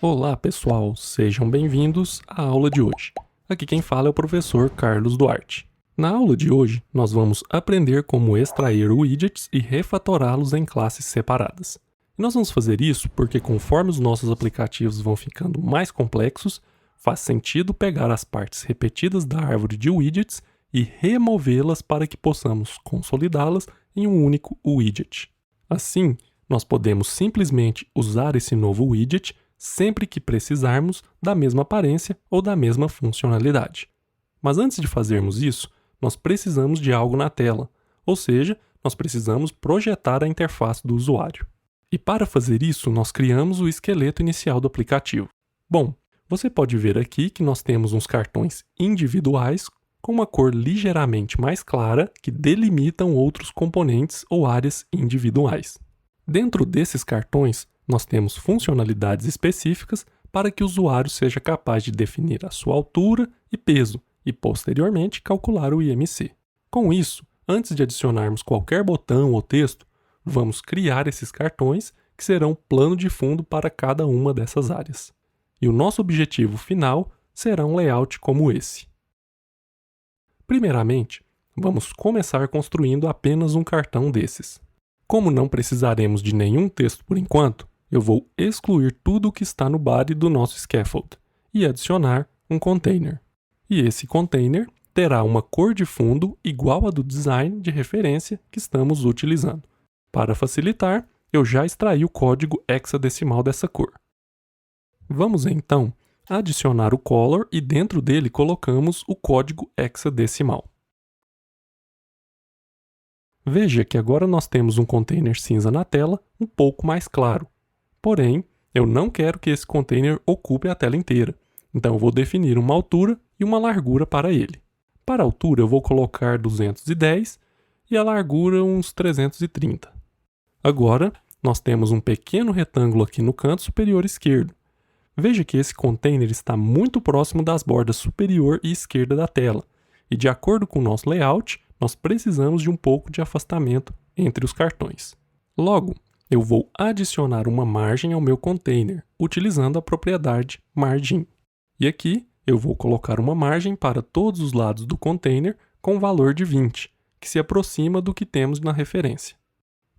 Olá pessoal, sejam bem-vindos à aula de hoje. Aqui quem fala é o professor Carlos Duarte. Na aula de hoje, nós vamos aprender como extrair widgets e refatorá-los em classes separadas. E nós vamos fazer isso porque conforme os nossos aplicativos vão ficando mais complexos, faz sentido pegar as partes repetidas da árvore de widgets e removê-las para que possamos consolidá-las em um único widget. Assim, nós podemos simplesmente usar esse novo widget sempre que precisarmos da mesma aparência ou da mesma funcionalidade. Mas antes de fazermos isso, nós precisamos de algo na tela, ou seja, nós precisamos projetar a interface do usuário. E para fazer isso, nós criamos o esqueleto inicial do aplicativo. Bom, você pode ver aqui que nós temos uns cartões individuais com uma cor ligeiramente mais clara que delimitam outros componentes ou áreas individuais. Dentro desses cartões, nós temos funcionalidades específicas para que o usuário seja capaz de definir a sua altura e peso e, posteriormente, calcular o IMC. Com isso, antes de adicionarmos qualquer botão ou texto, vamos criar esses cartões que serão plano de fundo para cada uma dessas áreas. E o nosso objetivo final será um layout como esse. Primeiramente, vamos começar construindo apenas um cartão desses. Como não precisaremos de nenhum texto por enquanto, eu vou excluir tudo o que está no body do nosso scaffold e adicionar um container. E esse container terá uma cor de fundo igual à do design de referência que estamos utilizando. Para facilitar, eu já extraí o código hexadecimal dessa cor. Vamos então adicionar o color e dentro dele colocamos o código hexadecimal. Veja que agora nós temos um container cinza na tela um pouco mais claro. Porém, eu não quero que esse container ocupe a tela inteira. Então eu vou definir uma altura e uma largura para ele. Para a altura eu vou colocar 210 e a largura uns 330. Agora, nós temos um pequeno retângulo aqui no canto superior esquerdo. Veja que esse container está muito próximo das bordas superior e esquerda da tela. E de acordo com o nosso layout, nós precisamos de um pouco de afastamento entre os cartões. Logo, eu vou adicionar uma margem ao meu container, utilizando a propriedade margin. E aqui, eu vou colocar uma margem para todos os lados do container com valor de 20, que se aproxima do que temos na referência.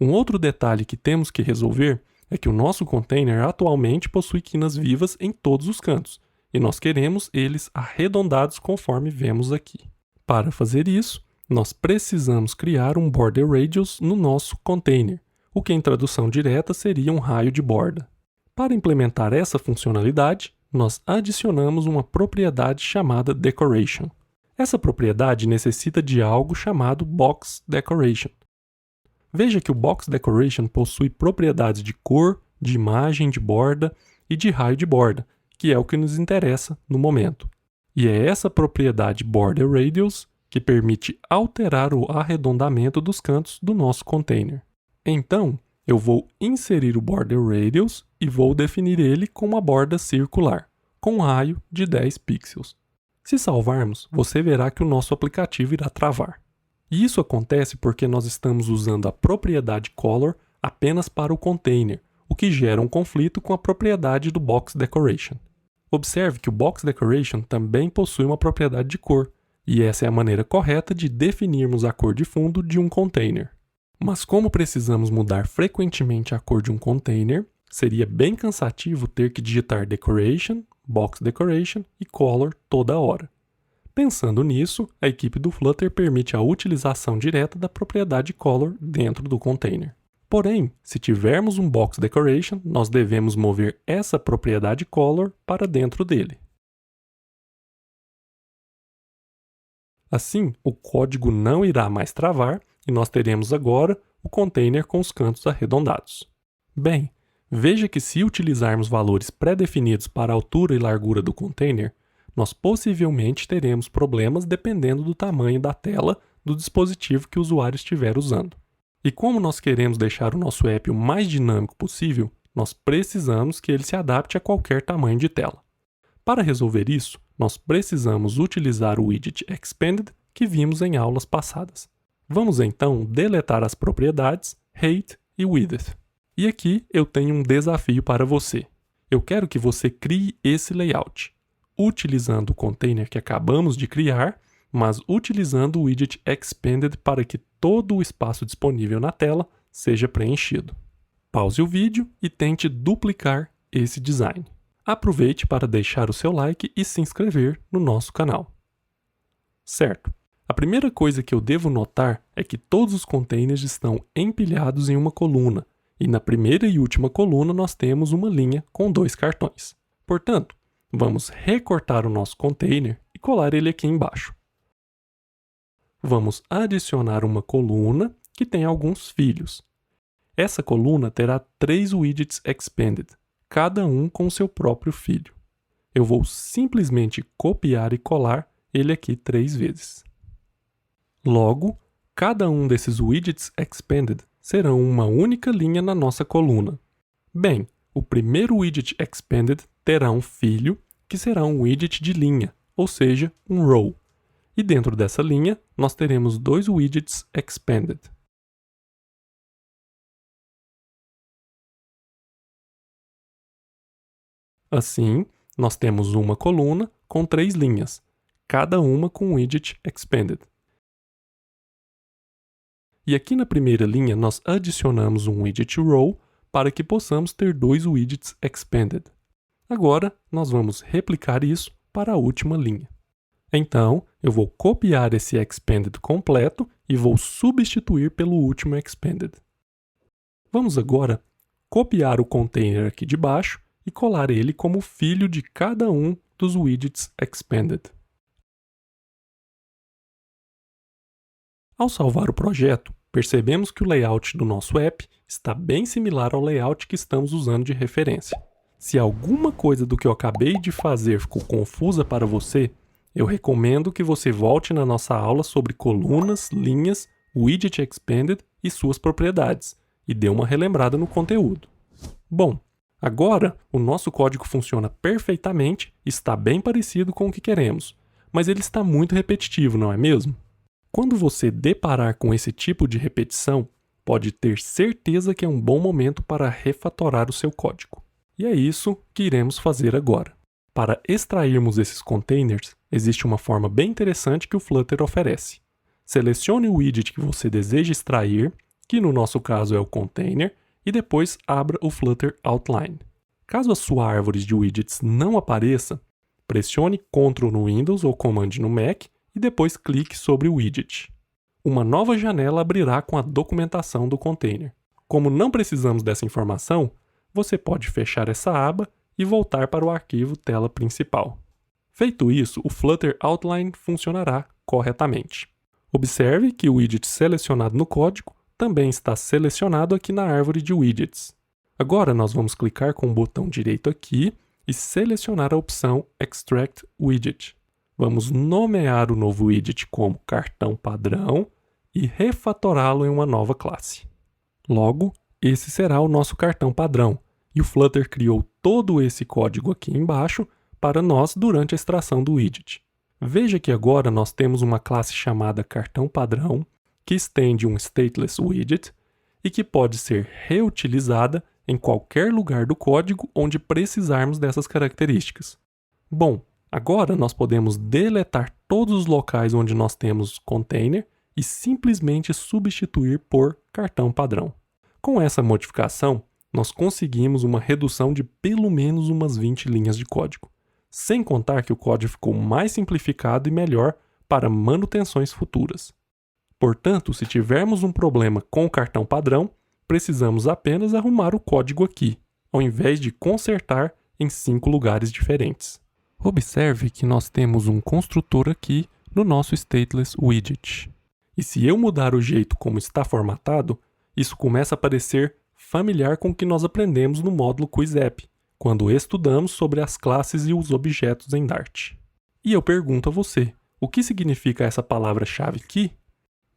Um outro detalhe que temos que resolver é que o nosso container atualmente possui quinas vivas em todos os cantos, e nós queremos eles arredondados conforme vemos aqui. Para fazer isso, nós precisamos criar um border radius no nosso container, o que em tradução direta seria um raio de borda. Para implementar essa funcionalidade, nós adicionamos uma propriedade chamada decoration. Essa propriedade necessita de algo chamado box decoration. Veja que o box decoration possui propriedades de cor, de imagem de borda e de raio de borda, que é o que nos interessa no momento. E é essa propriedade border radius que permite alterar o arredondamento dos cantos do nosso container. Então, eu vou inserir o border radius e vou definir ele com uma borda circular, com um raio de 10 pixels. Se salvarmos, você verá que o nosso aplicativo irá travar. E isso acontece porque nós estamos usando a propriedade color apenas para o container, o que gera um conflito com a propriedade do box decoration. Observe que o box decoration também possui uma propriedade de cor, e essa é a maneira correta de definirmos a cor de fundo de um container. Mas como precisamos mudar frequentemente a cor de um container, seria bem cansativo ter que digitar decoration, box decoration e color toda hora. Pensando nisso, a equipe do Flutter permite a utilização direta da propriedade color dentro do container. Porém, se tivermos um box decoration, nós devemos mover essa propriedade color para dentro dele. Assim, o código não irá mais travar e nós teremos agora o container com os cantos arredondados. Bem, veja que se utilizarmos valores pré-definidos para a altura e largura do container, nós possivelmente teremos problemas dependendo do tamanho da tela do dispositivo que o usuário estiver usando. E como nós queremos deixar o nosso app o mais dinâmico possível, nós precisamos que ele se adapte a qualquer tamanho de tela. Para resolver isso, nós precisamos utilizar o widget Expanded que vimos em aulas passadas. Vamos então deletar as propriedades Height e Width. E aqui eu tenho um desafio para você. Eu quero que você crie esse layout, utilizando o container que acabamos de criar, mas utilizando o widget Expanded para que todo o espaço disponível na tela seja preenchido. Pause o vídeo e tente duplicar esse design. Aproveite para deixar o seu like e se inscrever no nosso canal. Certo. A primeira coisa que eu devo notar é que todos os containers estão empilhados em uma coluna, e na primeira e última coluna nós temos uma linha com 2 cartões. Portanto, vamos recortar o nosso container e colar ele aqui embaixo. Vamos adicionar uma coluna que tem alguns filhos. Essa coluna terá 3 widgets expanded, cada um com seu próprio filho. Eu vou simplesmente copiar e colar ele aqui 3 vezes. Logo, cada um desses widgets expanded serão uma única linha na nossa coluna. Bem, o primeiro widget expanded terá um filho que será um widget de linha, ou seja, um row. E dentro dessa linha, nós teremos 2 widgets expanded. Assim, nós temos uma coluna com 3 linhas, cada uma com um widget expanded. E aqui na primeira linha, nós adicionamos um widget row para que possamos ter 2 widgets expanded. Agora, nós vamos replicar isso para a última linha. Então, eu vou copiar esse expanded completo e vou substituir pelo último expanded. Vamos agora copiar o container aqui de baixo e colar ele como filho de cada um dos widgets expanded. Ao salvar o projeto, percebemos que o layout do nosso app está bem similar ao layout que estamos usando de referência. Se alguma coisa do que eu acabei de fazer ficou confusa para você, eu recomendo que você volte na nossa aula sobre colunas, linhas, widget expanded e suas propriedades, e dê uma relembrada no conteúdo. Bom, agora o nosso código funciona perfeitamente e está bem parecido com o que queremos, mas ele está muito repetitivo, não é mesmo? Quando você deparar com esse tipo de repetição, pode ter certeza que é um bom momento para refatorar o seu código. E é isso que iremos fazer agora. Para extrairmos esses containers, existe uma forma bem interessante que o Flutter oferece. Selecione o widget que você deseja extrair, que no nosso caso é o container, e depois abra o Flutter Outline. Caso a sua árvore de widgets não apareça, pressione Ctrl no Windows ou Command no Mac e depois clique sobre o widget. Uma nova janela abrirá com a documentação do container. Como não precisamos dessa informação, você pode fechar essa aba e voltar para o arquivo tela principal. Feito isso, o Flutter Outline funcionará corretamente. Observe que o widget selecionado no código também está selecionado aqui na árvore de widgets. Agora nós vamos clicar com o botão direito aqui e selecionar a opção Extract Widget. Vamos nomear o novo widget como cartão padrão e refatorá-lo em uma nova classe. Logo, esse será o nosso cartão padrão, e o Flutter criou todo esse código aqui embaixo para nós durante a extração do widget. Veja que agora nós temos uma classe chamada cartão padrão, que estende um stateless widget e que pode ser reutilizada em qualquer lugar do código onde precisarmos dessas características. Bom, agora nós podemos deletar todos os locais onde nós temos container e simplesmente substituir por cartão padrão. Com essa modificação, nós conseguimos uma redução de pelo menos umas 20 linhas de código, sem contar que o código ficou mais simplificado e melhor para manutenções futuras. Portanto, se tivermos um problema com o cartão padrão, precisamos apenas arrumar o código aqui, ao invés de consertar em 5 lugares diferentes. Observe que nós temos um construtor aqui no nosso stateless widget. E se eu mudar o jeito como está formatado, isso começa a parecer familiar com o que nós aprendemos no módulo QuizApp, quando estudamos sobre as classes e os objetos em Dart. E eu pergunto a você, o que significa essa palavra-chave key?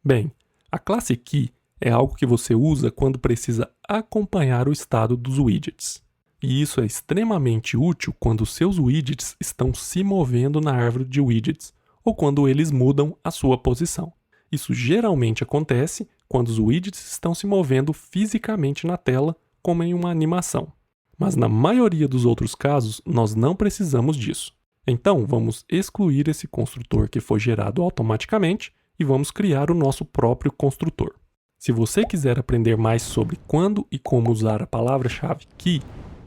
Bem, a classe key é algo que você usa quando precisa acompanhar o estado dos widgets. E isso é extremamente útil quando seus widgets estão se movendo na árvore de widgets ou quando eles mudam a sua posição. Isso geralmente acontece quando os widgets estão se movendo fisicamente na tela, como em uma animação. Mas na maioria dos outros casos, nós não precisamos disso. Então, vamos excluir esse construtor que foi gerado automaticamente e vamos criar o nosso próprio construtor. Se você quiser aprender mais sobre quando e como usar a palavra-chave key,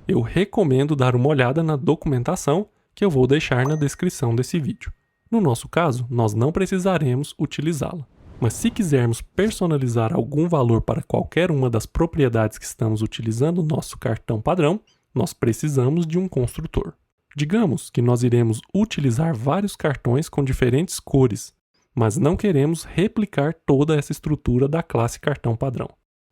eu recomendo dar uma olhada na documentação que eu vou deixar na descrição desse vídeo. No nosso caso, nós não precisaremos utilizá-la. Mas se quisermos personalizar algum valor para qualquer uma das propriedades que estamos utilizando no nosso cartão padrão, nós precisamos de um construtor. Digamos que nós iremos utilizar vários cartões com diferentes cores, mas não queremos replicar toda essa estrutura da classe cartão padrão.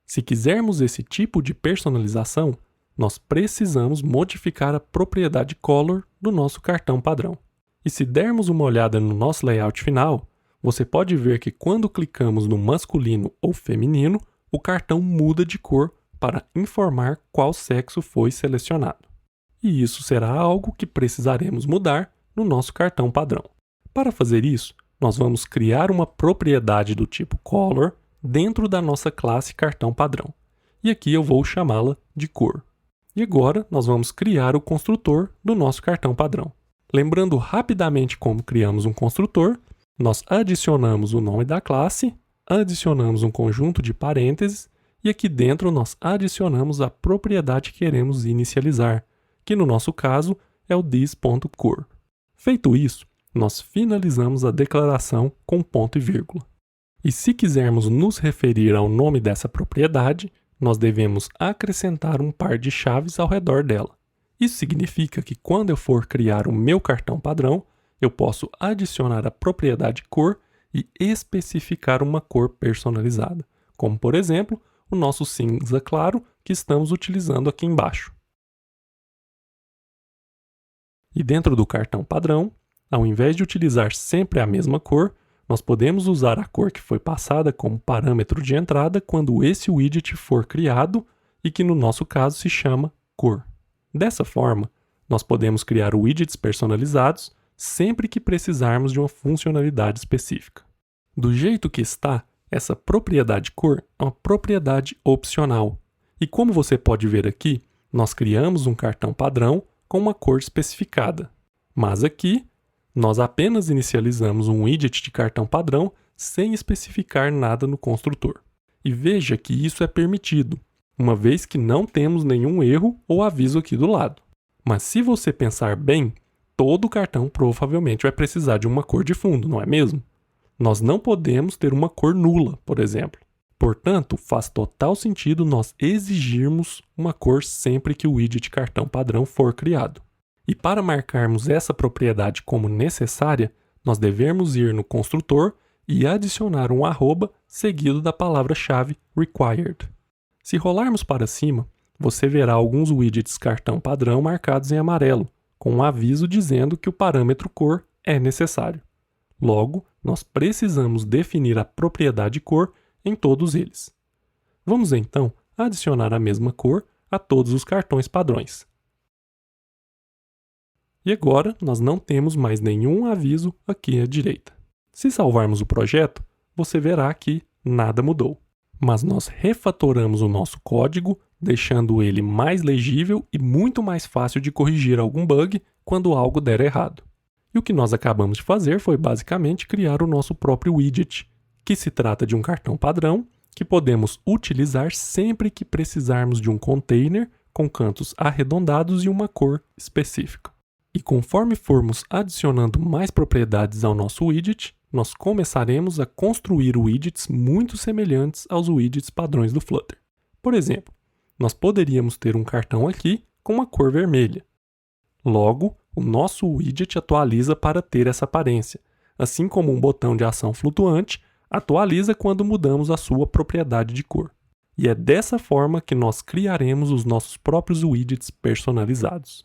Se quisermos esse tipo de personalização, nós precisamos modificar a propriedade color do nosso cartão padrão. E se dermos uma olhada no nosso layout final, você pode ver que quando clicamos no masculino ou feminino, o cartão muda de cor para informar qual sexo foi selecionado. E isso será algo que precisaremos mudar no nosso cartão padrão. Para fazer isso, nós vamos criar uma propriedade do tipo color dentro da nossa classe cartão padrão. E aqui eu vou chamá-la de cor. E agora nós vamos criar o construtor do nosso cartão padrão. Lembrando rapidamente como criamos um construtor, nós adicionamos o nome da classe, adicionamos um conjunto de parênteses e aqui dentro nós adicionamos a propriedade que queremos inicializar, que no nosso caso é o this.cor. Feito isso, nós finalizamos a declaração com ponto e vírgula. E se quisermos nos referir ao nome dessa propriedade, nós devemos acrescentar um par de chaves ao redor dela. Isso significa que quando eu for criar o meu cartão padrão, eu posso adicionar a propriedade cor e especificar uma cor personalizada, como por exemplo, o nosso cinza claro que estamos utilizando aqui embaixo. E dentro do cartão padrão, ao invés de utilizar sempre a mesma cor, nós podemos usar a cor que foi passada como parâmetro de entrada quando esse widget for criado e que no nosso caso se chama cor. Dessa forma, nós podemos criar widgets personalizados sempre que precisarmos de uma funcionalidade específica. Do jeito que está, essa propriedade cor é uma propriedade opcional. E como você pode ver aqui, nós criamos um cartão padrão com uma cor especificada. Mas aqui, nós apenas inicializamos um widget de cartão padrão sem especificar nada no construtor. E veja que isso é permitido, uma vez que não temos nenhum erro ou aviso aqui do lado. Mas se você pensar bem, todo cartão provavelmente vai precisar de uma cor de fundo, não é mesmo? Nós não podemos ter uma cor nula, por exemplo. Portanto, faz total sentido nós exigirmos uma cor sempre que o widget cartão padrão for criado. E para marcarmos essa propriedade como necessária, nós devemos ir no construtor e adicionar um arroba seguido da palavra-chave required. Se rolarmos para cima, você verá alguns widgets cartão padrão marcados em amarelo, com um aviso dizendo que o parâmetro cor é necessário. Logo, nós precisamos definir a propriedade cor em todos eles. Vamos então adicionar a mesma cor a todos os cartões padrões. E agora nós não temos mais nenhum aviso aqui à direita. Se salvarmos o projeto, você verá que nada mudou. Mas nós refatoramos o nosso código, deixando ele mais legível e muito mais fácil de corrigir algum bug quando algo der errado. E o que nós acabamos de fazer foi basicamente criar o nosso próprio widget, que se trata de um cartão padrão que podemos utilizar sempre que precisarmos de um container com cantos arredondados e uma cor específica. E conforme formos adicionando mais propriedades ao nosso widget, nós começaremos a construir widgets muito semelhantes aos widgets padrões do Flutter. Por exemplo, nós poderíamos ter um cartão aqui com uma cor vermelha. Logo, o nosso widget atualiza para ter essa aparência, assim como um botão de ação flutuante atualiza quando mudamos a sua propriedade de cor. E é dessa forma que nós criaremos os nossos próprios widgets personalizados.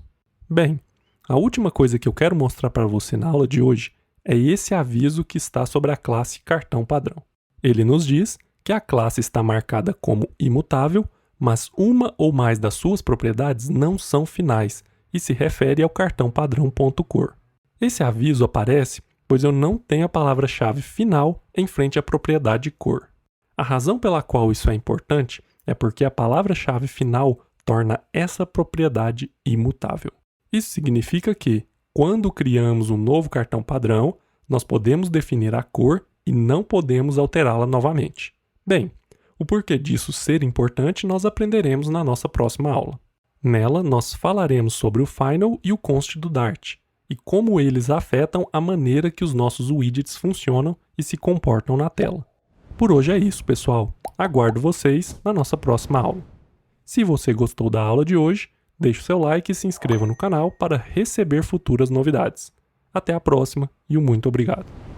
Bem, a última coisa que eu quero mostrar para você na aula de hoje é esse aviso que está sobre a classe cartão padrão. Ele nos diz que a classe está marcada como imutável, mas uma ou mais das suas propriedades não são finais e se refere ao cartão padrão.cor. Esse aviso aparece pois eu não tenho a palavra-chave final em frente à propriedade cor. A razão pela qual isso é importante é porque a palavra-chave final torna essa propriedade imutável. Isso significa que, quando criamos um novo cartão padrão, nós podemos definir a cor e não podemos alterá-la novamente. Bem, o porquê disso ser importante nós aprenderemos na nossa próxima aula. Nela, nós falaremos sobre o Final e o Const do Dart, e como eles afetam a maneira que os nossos widgets funcionam e se comportam na tela. Por hoje é isso, pessoal. Aguardo vocês na nossa próxima aula. Se você gostou da aula de hoje, deixe o seu like e se inscreva no canal para receber futuras novidades. Até a próxima e muito obrigado.